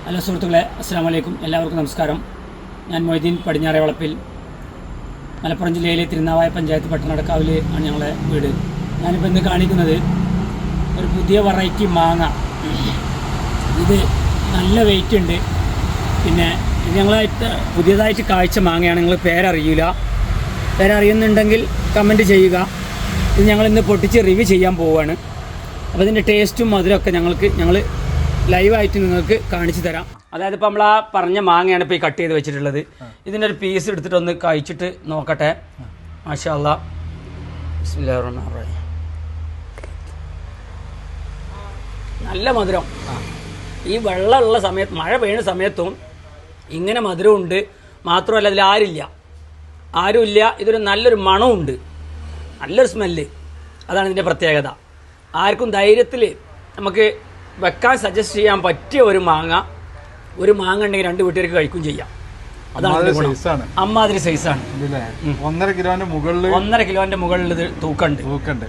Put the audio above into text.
Hello സുഹൃത്തുക്കളെ, അസ്സലാമു അലൈക്കും. എല്ലാവർക്കും നമസ്കാരം. ഞാൻ മൊയ്തീൻ പടിഞ്ഞാറേ വളപ്പിൽ, മലപ്പുറം ജില്ലയിലെ തിരുനാവായ പഞ്ചായത്ത് പട്ടണടക്കാവിൽ ആണ് ഞങ്ങളുടെ വീട്. ഞാനിപ്പോൾ ഇന്ന് കാണിക്കുന്നത് ഒരു പുതിയ വെറൈറ്റി മാങ്ങ. ഇത് നല്ല വെയിറ്റ് ഉണ്ട്. പിന്നെ ഇത് ഞങ്ങളായിട്ട് പുതിയതായിട്ട് കാഴ്ച മാങ്ങയാണ്. നിങ്ങൾ പേരറിയുന്നുണ്ടെങ്കിൽ കമൻറ്റ് ചെയ്യുക. ഇത് ഞങ്ങളിന്ന് പൊട്ടിച്ച് റിവ്യൂ ചെയ്യാൻ പോവുകയാണ്. അപ്പോൾ ഇതിൻ്റെ ടേസ്റ്റും മധുരമൊക്കെ ഞങ്ങൾ ലൈവായിട്ട് നിങ്ങൾക്ക് കാണിച്ചു തരാം. അതായത് ഇപ്പോൾ നമ്മൾ ആ പറഞ്ഞ മാങ്ങയാണ് ഇപ്പോൾ ഈ കട്ട് ചെയ്ത് വെച്ചിട്ടുള്ളത്. ഇതിൻ്റെ ഒരു പീസ് എടുത്തിട്ട് ഒന്ന് കഴിച്ചിട്ട് നോക്കട്ടെ. മാഷാ അല്ലാഹ്, ബിസ്മില്ലാഹിർ റഹ്മാനിർ റഹീം. നല്ല മധുരം. ഈ വെള്ളമുള്ള സമയത്ത്, മഴ പെയ്യുന്ന സമയത്തും ഇങ്ങനെ മധുരമുണ്ട്. മാത്രമല്ല അതിൽ ആരുമില്ല. ഇതൊരു നല്ലൊരു മണമുണ്ട്, നല്ലൊരു സ്മെല്ല്. അതാണ് ഇതിൻ്റെ പ്രത്യേകത. ആർക്കും ധൈര്യത്തിൽ നമുക്ക് വെക്കാൻ സജസ്റ്റ് ചെയ്യാൻ പറ്റിയ ഒരു മാങ്ങ ഉണ്ടെങ്കിൽ 2 വീട്ടുകാർക്ക് കഴിക്കും ചെയ്യാം. അതാണ് അമ്മാതിരി സൈസാണ്. 1.5 കിലോന്റെ മുകളിൽ ഇത് തൂക്കമുണ്ട്.